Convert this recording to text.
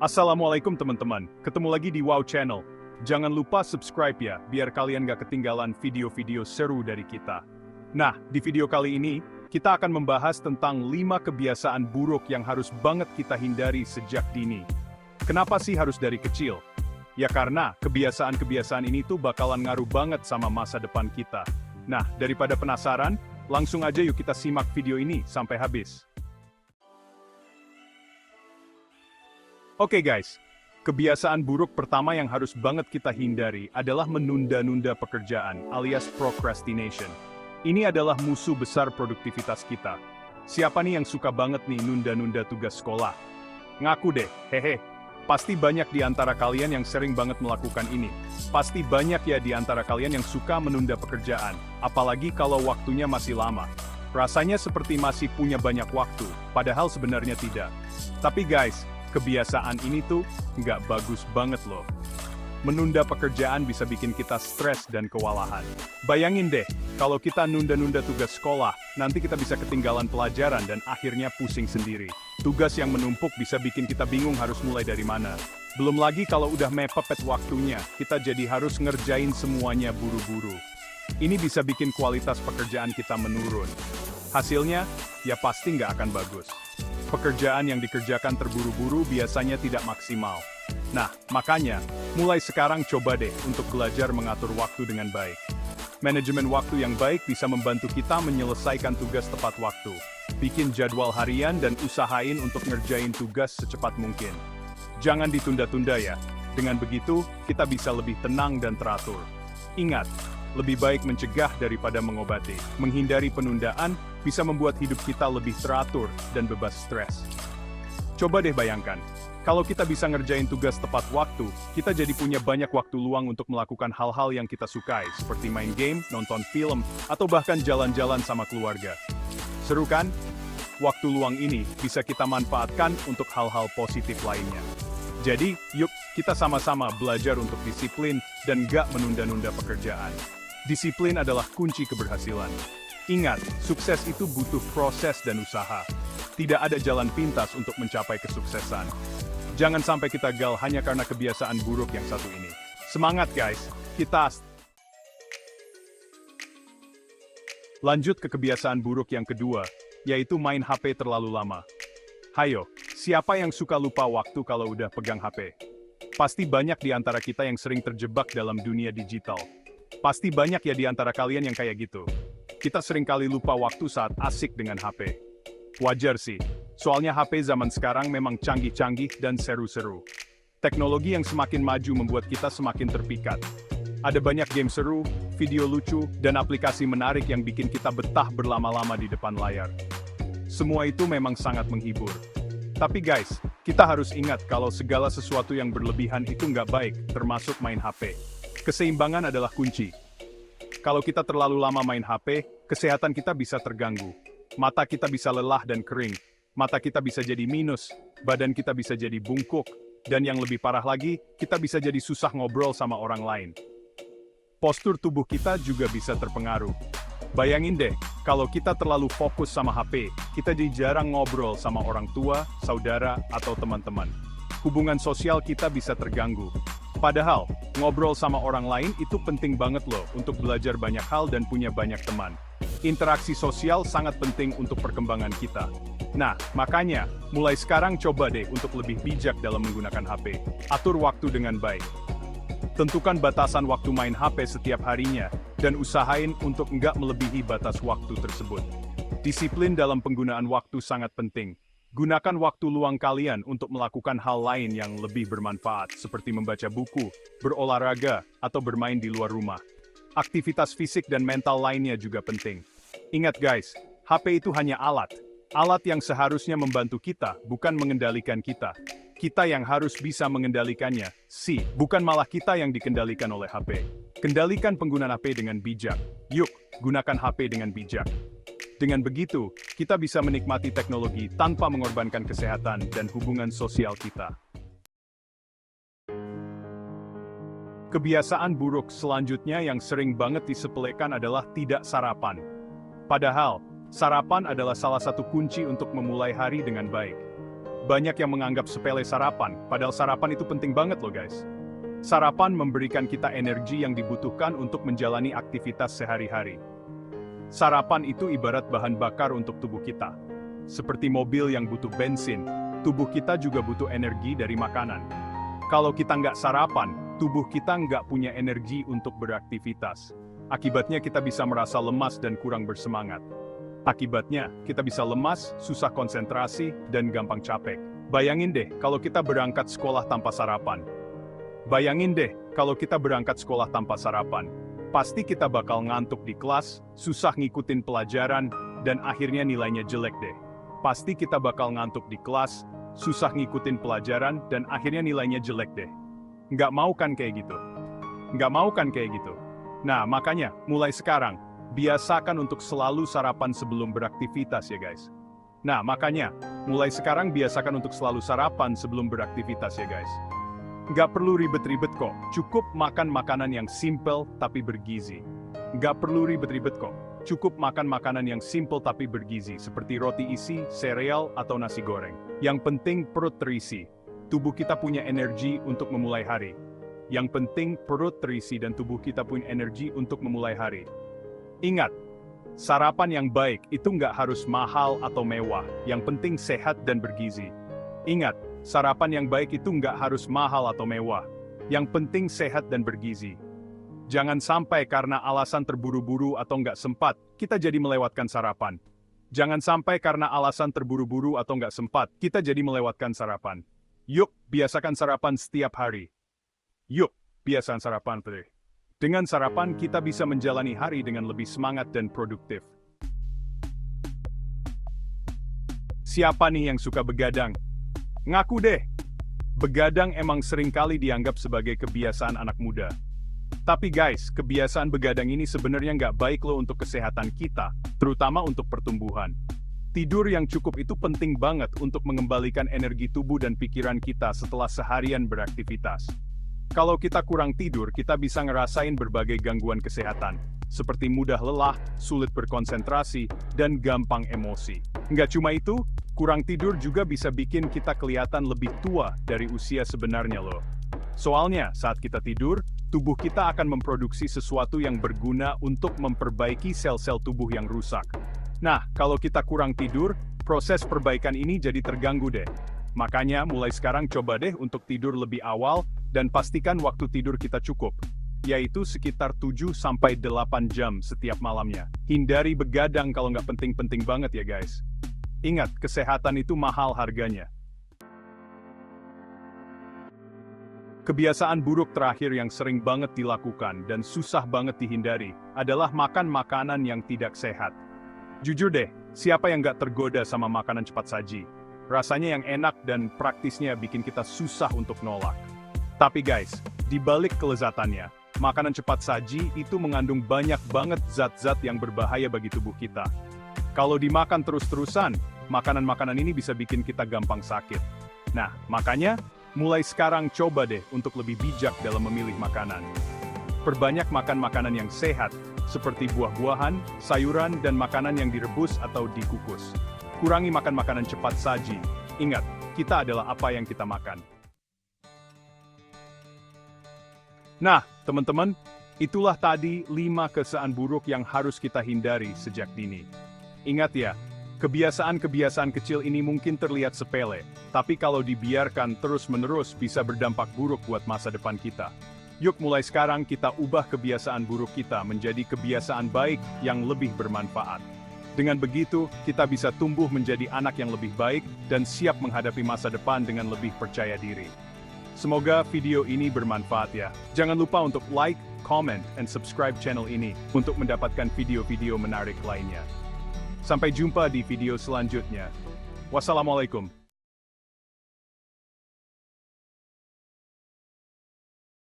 Assalamualaikum teman-teman, ketemu lagi di Wow Channel. Jangan lupa subscribe ya, biar kalian gak ketinggalan video-video seru dari kita. Nah, di video kali ini, kita akan membahas tentang 5 kebiasaan buruk yang harus banget kita hindari sejak dini. Kenapa sih harus dari kecil? Ya karena, kebiasaan-kebiasaan ini tuh bakalan ngaruh banget sama masa depan kita. Nah, daripada penasaran, langsung aja yuk kita simak video ini sampai habis. Oke guys, kebiasaan buruk pertama yang harus banget kita hindari adalah menunda-nunda pekerjaan alias procrastination. Ini adalah musuh besar produktivitas kita. Siapa nih yang suka banget nih nunda-nunda tugas sekolah? Ngaku deh, hehe. Pasti banyak di antara kalian yang sering banget melakukan ini. Pasti banyak ya di antara kalian yang suka menunda pekerjaan, apalagi kalau waktunya masih lama. Rasanya seperti masih punya banyak waktu, padahal sebenarnya tidak. Tapi guys, kebiasaan ini tuh nggak bagus banget loh. Menunda pekerjaan bisa bikin kita stres dan kewalahan. Bayangin deh, kalau kita nunda-nunda tugas sekolah, nanti kita bisa ketinggalan pelajaran dan akhirnya pusing sendiri. Tugas yang menumpuk bisa bikin kita bingung harus mulai dari mana. Belum lagi kalau udah mepet waktunya, kita jadi harus ngerjain semuanya buru-buru. Ini bisa bikin kualitas pekerjaan kita menurun. Hasilnya, ya pasti nggak akan bagus. Pekerjaan yang dikerjakan terburu-buru biasanya tidak maksimal. Nah, makanya, mulai sekarang coba deh untuk belajar mengatur waktu dengan baik. Manajemen waktu yang baik bisa membantu kita menyelesaikan tugas tepat waktu. Bikin jadwal harian dan usahain untuk ngerjain tugas secepat mungkin. Jangan ditunda-tunda ya. Dengan begitu, kita bisa lebih tenang dan teratur. Ingat, lebih baik mencegah daripada mengobati. Menghindari penundaan bisa membuat hidup kita lebih teratur dan bebas stres. Coba deh bayangkan, kalau kita bisa ngerjain tugas tepat waktu, kita jadi punya banyak waktu luang untuk melakukan hal-hal yang kita sukai, seperti main game, nonton film, atau bahkan jalan-jalan sama keluarga. Seru kan? Waktu luang ini bisa kita manfaatkan untuk hal-hal positif lainnya. Jadi, yuk kita sama-sama belajar untuk disiplin dan gak menunda-nunda pekerjaan. Disiplin adalah kunci keberhasilan. Ingat, sukses itu butuh proses dan usaha. Tidak ada jalan pintas untuk mencapai kesuksesan. Jangan sampai kita gagal hanya karena kebiasaan buruk yang satu ini. Semangat guys, kita lanjut ke kebiasaan buruk yang kedua, yaitu main HP terlalu lama. Hayo, siapa yang suka lupa waktu kalau udah pegang HP? Pasti banyak di antara kita yang sering terjebak dalam dunia digital. Pasti banyak ya di antara kalian yang kayak gitu. Kita sering kali lupa waktu saat asik dengan HP. Wajar sih, soalnya HP zaman sekarang memang canggih-canggih dan seru-seru. Teknologi yang semakin maju membuat kita semakin terpikat. Ada banyak game seru, video lucu, dan aplikasi menarik yang bikin kita betah berlama-lama di depan layar. Semua itu memang sangat menghibur. Tapi guys, kita harus ingat kalau segala sesuatu yang berlebihan itu nggak baik, termasuk main HP. Keseimbangan adalah kunci. Kalau kita terlalu lama main HP, kesehatan kita bisa terganggu. Mata kita bisa lelah dan kering. Mata kita bisa jadi minus, badan kita bisa jadi bungkuk, dan yang lebih parah lagi, kita bisa jadi susah ngobrol sama orang lain. Postur tubuh kita juga bisa terpengaruh. Bayangin deh, kalau kita terlalu fokus sama HP, kita jadi jarang ngobrol sama orang tua, saudara, atau teman-teman. Hubungan sosial kita bisa terganggu. Padahal, ngobrol sama orang lain itu penting banget loh untuk belajar banyak hal dan punya banyak teman. Interaksi sosial sangat penting untuk perkembangan kita. Nah, makanya, mulai sekarang coba deh untuk lebih bijak dalam menggunakan HP. Atur waktu dengan baik. Tentukan batasan waktu main HP setiap harinya, dan usahain untuk nggak melebihi batas waktu tersebut. Disiplin dalam penggunaan waktu sangat penting. Gunakan waktu luang kalian untuk melakukan hal lain yang lebih bermanfaat, seperti membaca buku, berolahraga, atau bermain di luar rumah. Aktivitas fisik dan mental lainnya juga penting. Ingat guys, HP itu hanya alat. Alat yang seharusnya membantu kita, bukan mengendalikan kita. Kita yang harus bisa mengendalikannya, bukan malah kita yang dikendalikan oleh HP. Kendalikan penggunaan HP dengan bijak. Yuk, gunakan HP dengan bijak. Dengan begitu, kita bisa menikmati teknologi tanpa mengorbankan kesehatan dan hubungan sosial kita. Kebiasaan buruk selanjutnya yang sering banget disepelekan adalah tidak sarapan. Padahal, sarapan adalah salah satu kunci untuk memulai hari dengan baik. banyak yang menganggap sepele sarapan, padahal sarapan itu penting banget loh guys. Sarapan memberikan kita energi yang dibutuhkan untuk menjalani aktivitas sehari-hari. Sarapan itu ibarat bahan bakar untuk tubuh kita. Seperti mobil yang butuh bensin, tubuh kita juga butuh energi dari makanan. Kalau kita nggak sarapan, tubuh kita nggak punya energi untuk beraktivitas. Akibatnya kita bisa merasa lemas dan kurang bersemangat. Akibatnya, kita bisa lemas, susah konsentrasi, dan gampang capek. Bayangin deh kalau kita berangkat sekolah tanpa sarapan. Bayangin deh kalau kita berangkat sekolah tanpa sarapan. Pasti kita bakal ngantuk di kelas, susah ngikutin pelajaran, dan akhirnya nilainya jelek deh. Pasti kita bakal ngantuk di kelas, susah ngikutin pelajaran, dan akhirnya nilainya jelek deh. Nggak mau kan kayak gitu? Nggak mau kan kayak gitu? Nah, makanya, mulai sekarang, biasakan untuk selalu sarapan sebelum beraktivitas ya guys. Nah, makanya, mulai sekarang biasakan untuk selalu sarapan sebelum beraktivitas ya guys. Nggak perlu ribet-ribet kok, cukup makan makanan yang simple tapi bergizi. Nggak perlu ribet-ribet kok, cukup makan makanan yang simple tapi bergizi, seperti roti isi, sereal, atau nasi goreng. Yang penting perut terisi, tubuh kita punya energi untuk memulai hari. Yang penting perut terisi dan tubuh kita punya energi untuk memulai hari. Ingat, sarapan yang baik itu nggak harus mahal atau mewah, yang penting sehat dan bergizi. Ingat, sarapan yang baik itu nggak harus mahal atau mewah, yang penting sehat dan bergizi. Jangan sampai karena alasan terburu-buru atau nggak sempat, kita jadi melewatkan sarapan. Jangan sampai karena alasan terburu-buru atau nggak sempat, kita jadi melewatkan sarapan. Yuk, biasakan sarapan setiap hari. Yuk, biasakan sarapan terus. Dengan sarapan, kita bisa menjalani hari dengan lebih semangat dan produktif. Siapa nih yang suka begadang? Ngaku deh! Begadang emang seringkali dianggap sebagai kebiasaan anak muda. Tapi guys, kebiasaan begadang ini sebenarnya nggak baik loh untuk kesehatan kita, terutama untuk pertumbuhan. Tidur yang cukup itu penting banget untuk mengembalikan energi tubuh dan pikiran kita setelah seharian beraktivitas. Kalau kita kurang tidur, kita bisa ngerasain berbagai gangguan kesehatan, seperti mudah lelah, sulit berkonsentrasi, dan gampang emosi. Nggak cuma itu, kurang tidur juga bisa bikin kita kelihatan lebih tua dari usia sebenarnya loh. Soalnya, saat kita tidur, tubuh kita akan memproduksi sesuatu yang berguna untuk memperbaiki sel-sel tubuh yang rusak. Nah, kalau kita kurang tidur, proses perbaikan ini jadi terganggu deh. Makanya mulai sekarang coba deh untuk tidur lebih awal dan pastikan waktu tidur kita cukup, yaitu sekitar 7-8 jam setiap malamnya. Hindari begadang kalau nggak penting-penting banget ya guys. Ingat, kesehatan itu mahal harganya. Kebiasaan buruk terakhir yang sering banget dilakukan dan susah banget dihindari adalah makan makanan yang tidak sehat. Jujur deh, siapa yang nggak tergoda sama makanan cepat saji? Rasanya yang enak dan praktisnya bikin kita susah untuk nolak. Tapi guys, di balik kelezatannya, makanan cepat saji itu mengandung banyak banget zat-zat yang berbahaya bagi tubuh kita. Kalau dimakan terus-terusan, makanan-makanan ini bisa bikin kita gampang sakit. Nah, makanya, mulai sekarang coba deh untuk lebih bijak dalam memilih makanan. Perbanyak makan makanan yang sehat, seperti buah-buahan, sayuran, dan makanan yang direbus atau dikukus. Kurangi makan makanan cepat saji. Ingat, kita adalah apa yang kita makan. Nah, teman-teman, itulah tadi 5 kebiasaan buruk yang harus kita hindari sejak dini. Ingat ya, kebiasaan-kebiasaan kecil ini mungkin terlihat sepele, tapi kalau dibiarkan terus-menerus bisa berdampak buruk buat masa depan kita. Yuk mulai sekarang kita ubah kebiasaan buruk kita menjadi kebiasaan baik yang lebih bermanfaat. Dengan begitu, kita bisa tumbuh menjadi anak yang lebih baik dan siap menghadapi masa depan dengan lebih percaya diri. Semoga video ini bermanfaat ya. Jangan lupa untuk like, comment, and subscribe channel ini untuk mendapatkan video-video menarik lainnya. Sampai jumpa di video selanjutnya. Wassalamualaikum.